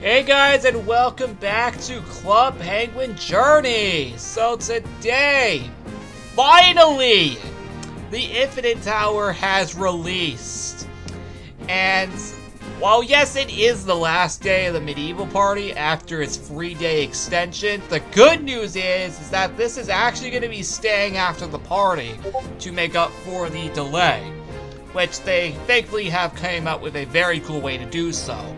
Hey guys, and welcome back to Club Penguin Journey! So today, finally, the Infinite Tower has released. And while yes, it is the last day of the Medieval Party after its 3-day extension, the good news is that this is actually going to be staying after the party to make up for the delay, which they thankfully have came up with a very cool way to do so.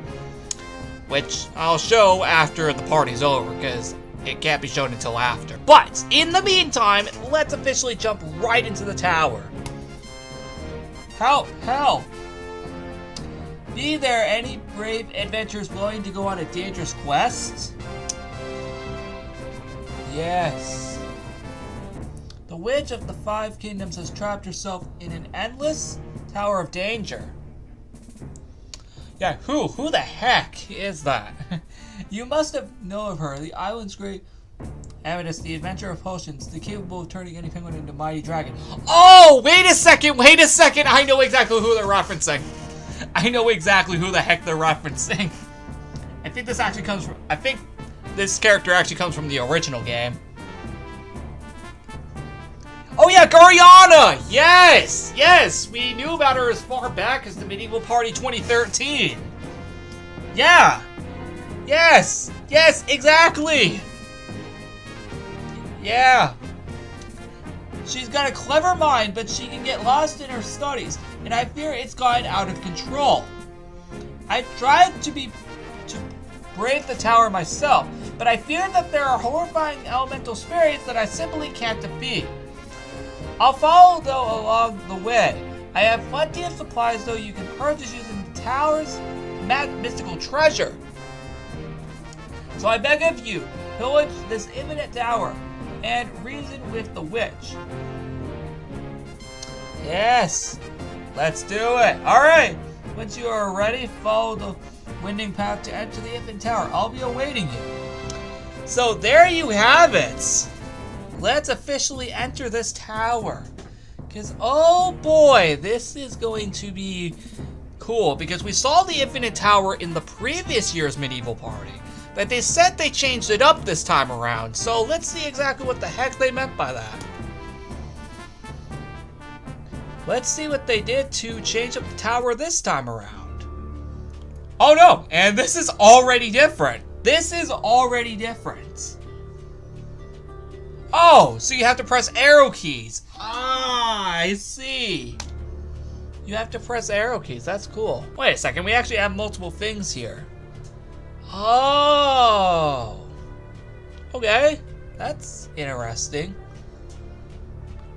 Which I'll show after the party's over, because it can't be shown until after. But, in the meantime, let's officially jump right into the tower. Help! Be there any brave adventurers willing to go on a dangerous quest? Yes. The Witch of the Five Kingdoms has trapped herself in an endless tower of danger. Yeah, who the heck is that? You must have known of her, the island's great Amethyst, the adventurer of potions, the capable of turning any penguin into a mighty dragon. Oh, wait a second, I know exactly who they're referencing. I know exactly who the heck they're referencing. I think this character actually comes from the original game. Oh yeah, Gariana! Yes! We knew about her as far back as the Medieval Party 2013. Yeah! Yes, exactly! Yeah. She's got a clever mind, but she can get lost in her studies, and I fear it's gotten out of control. I've tried to brave the tower myself, but I fear that there are horrifying elemental spirits that I simply can't defeat. I'll follow, though, along the way. I have plenty of supplies, though you can purchase using the tower's mystical treasure. So I beg of you, pillage this infinite tower and reason with the witch. Yes, let's do it. Alright, once you are ready, follow the winding path to enter the infinite tower. I'll be awaiting you. So there you have it. Let's officially enter this tower. Because, oh boy, this is going to be cool. Because we saw the Infinite Tower in the previous year's Medieval Party. But they said they changed it up this time around. So let's see exactly what the heck they meant by that. Let's see what they did to change up the tower this time around. Oh no, and this is already different. Oh, so you have to press arrow keys. Ah, I see. You have to press arrow keys. That's cool. Wait a second. We actually have multiple things here. Oh. Okay. That's interesting.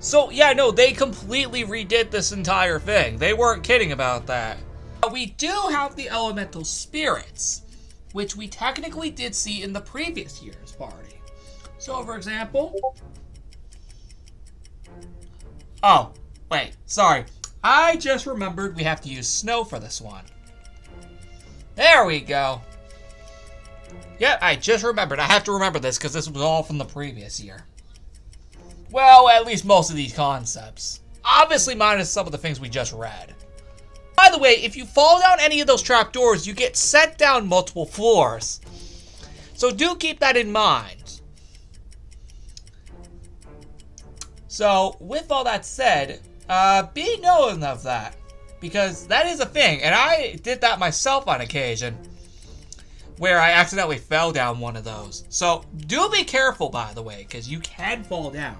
So, yeah, no, they completely redid this entire thing. They weren't kidding about that. But we do have the elemental spirits, which we technically did see in the previous year's party. So, for example... Oh, wait, sorry. I just remembered we have to use snow for this one. There we go. Yeah, I just remembered. I have to remember this because this was all from the previous year. Well, at least most of these concepts. Obviously minus some of the things we just read. By the way, if you fall down any of those trapdoors, you get sent down multiple floors. So do keep that in mind. So, with all that said, be knowing of that, because that is a thing, and I did that myself on occasion, where I accidentally fell down one of those. So, do be careful, by the way, because you can fall down.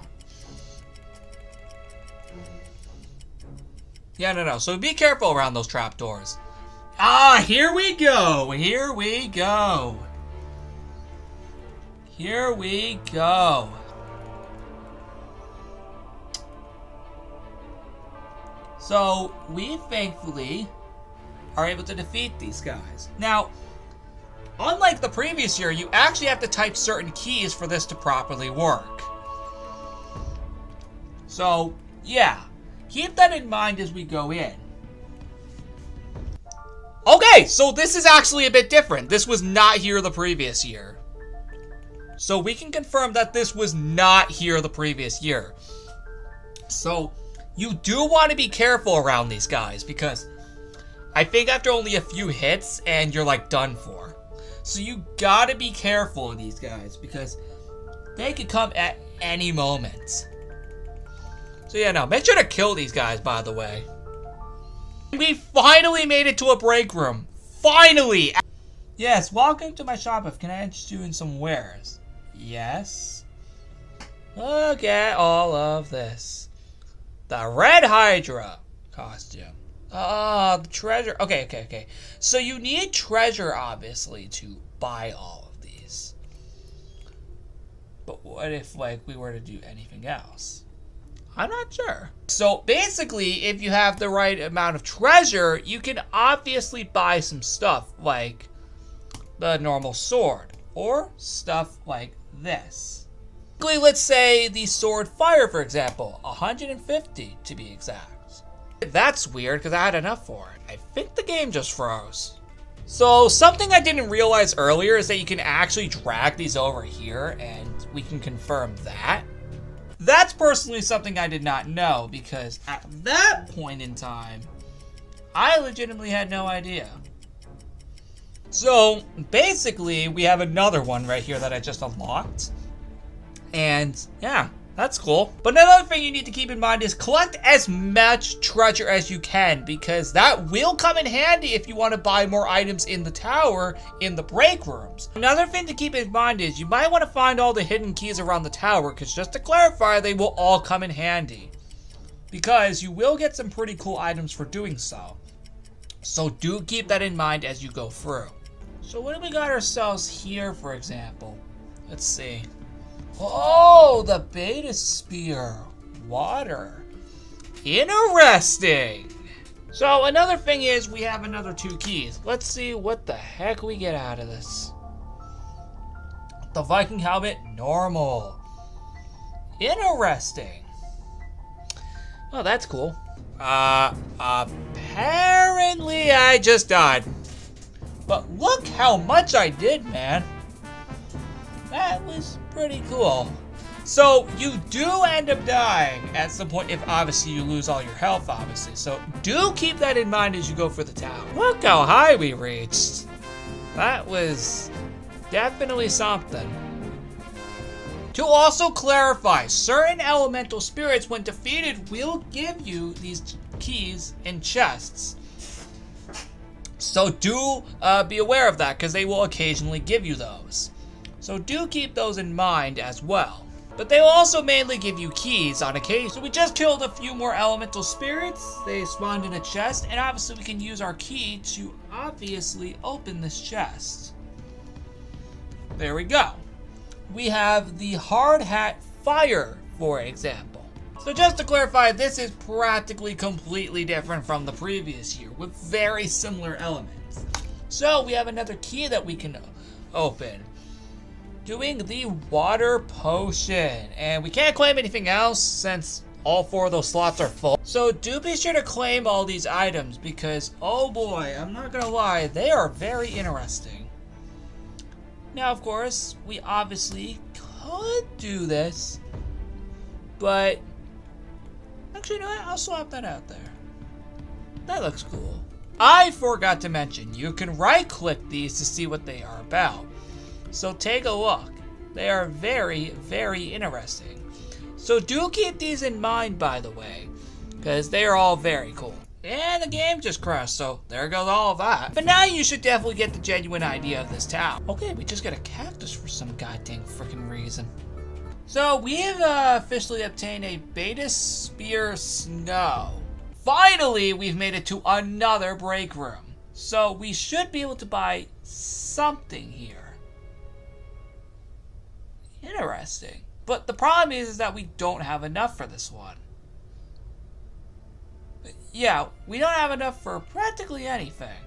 Yeah, no, so be careful around those trapdoors. Ah, here we go. So, we thankfully are able to defeat these guys. Now, unlike the previous year, you actually have to type certain keys for this to properly work. So, yeah, keep that in mind as we go in. Okay, so this is actually a bit different. This was not here the previous year. So we can confirm that this was not here the previous year. So, you do want to be careful around these guys, because I think after only a few hits, and you're like done for. So you gotta be careful of these guys because they could come at any moment. So yeah, no, make sure to kill these guys, by the way. We finally made it to a break room. Finally! Yes, welcome to my shop. Can I interest you in some wares? Yes. Look at all of this. The Red Hydra costume. The treasure. Okay. So you need treasure, obviously, to buy all of these. But what if, like, we were to do anything else? I'm not sure. So basically, if you have the right amount of treasure, you can obviously buy some stuff like the normal sword or stuff like this. Let's say the sword fire, for example, 150 to be exact. That's weird because I had enough for it. I think the game just froze. So something I didn't realize earlier is that you can actually drag these over here and we can confirm that. That's personally something I did not know because at that point in time, I legitimately had no idea. So basically, we have another one right here that I just unlocked. And yeah, that's cool. But another thing you need to keep in mind is collect as much treasure as you can because that will come in handy if you want to buy more items in the tower in the break rooms. Another thing to keep in mind is you might want to find all the hidden keys around the tower because just to clarify, they will all come in handy because you will get some pretty cool items for doing so. So do keep that in mind as you go through. So what do we got ourselves here, for example? Let's see. Oh, the beta spear. Water. Interesting. So another thing is we have another 2 keys. Let's see what the heck we get out of this. The Viking helmet, normal. Interesting. Oh, that's cool. Apparently I just died. But look how much I did, man. That was pretty cool. So you do end up dying at some point if obviously you lose all your health, obviously. So do keep that in mind as you go for the tower. Look how high we reached. That was definitely something. To also clarify, certain elemental spirits when defeated will give you these keys in chests. So do be aware of that because they will occasionally give you those. So do keep those in mind as well. But they will also mainly give you keys on occasion. So we just killed a few more elemental spirits. They spawned in a chest. And obviously we can use our key to obviously open this chest. There we go. We have the hard hat fire, for example. So just to clarify, this is practically completely different from the previous year with very similar elements. So we have another key that we can open. Doing the water potion. And we can't claim anything else since all 4 of those slots are full. So do be sure to claim all these items because, oh boy, I'm not gonna lie, they are very interesting. Now, of course, we obviously could do this, but actually, you know what? I'll swap that out there. That looks cool. I forgot to mention, you can right-click these to see what they are about. So take a look. They are very, very interesting. So do keep these in mind, by the way, because they are all very cool. And the game just crashed, so there goes all of that. But now you should definitely get the genuine idea of this town. Okay, we just got a cactus for some goddamn freaking reason. So we have officially obtained a beta spear snow. Finally, we've made it to another break room. So we should be able to buy something here. Interesting. But the problem is that we don't have enough for this one. Yeah, we don't have enough for practically anything.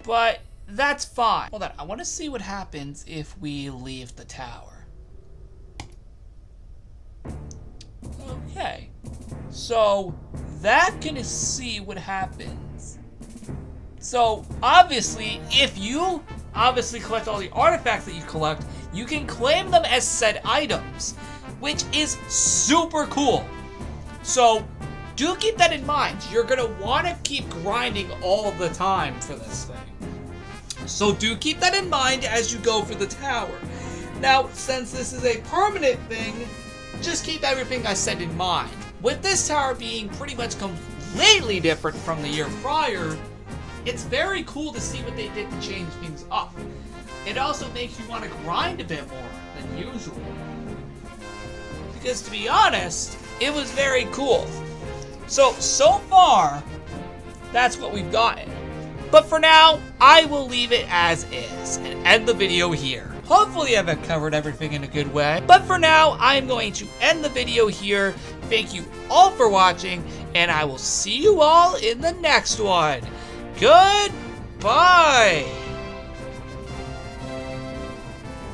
But that's fine. Hold on, I want to see what happens if we leave the tower. Okay. So that can see what happens. So obviously, if you collect all the artifacts that you collect, you can claim them as said items, which is super cool. So do keep that in mind. You're gonna want to keep grinding all the time for this thing. So do keep that in mind as you go for the tower. Now, since this is a permanent thing, just keep everything I said in mind. With this tower being pretty much completely different from the year prior, it's very cool to see what they did to change things up. It also makes you want to grind a bit more than usual. Because to be honest, it was very cool. So far, that's what we've gotten. But for now, I will leave it as is and end the video here. Hopefully I've covered everything in a good way. But for now, I'm going to end the video here. Thank you all for watching, and I will see you all in the next one. Goodbye!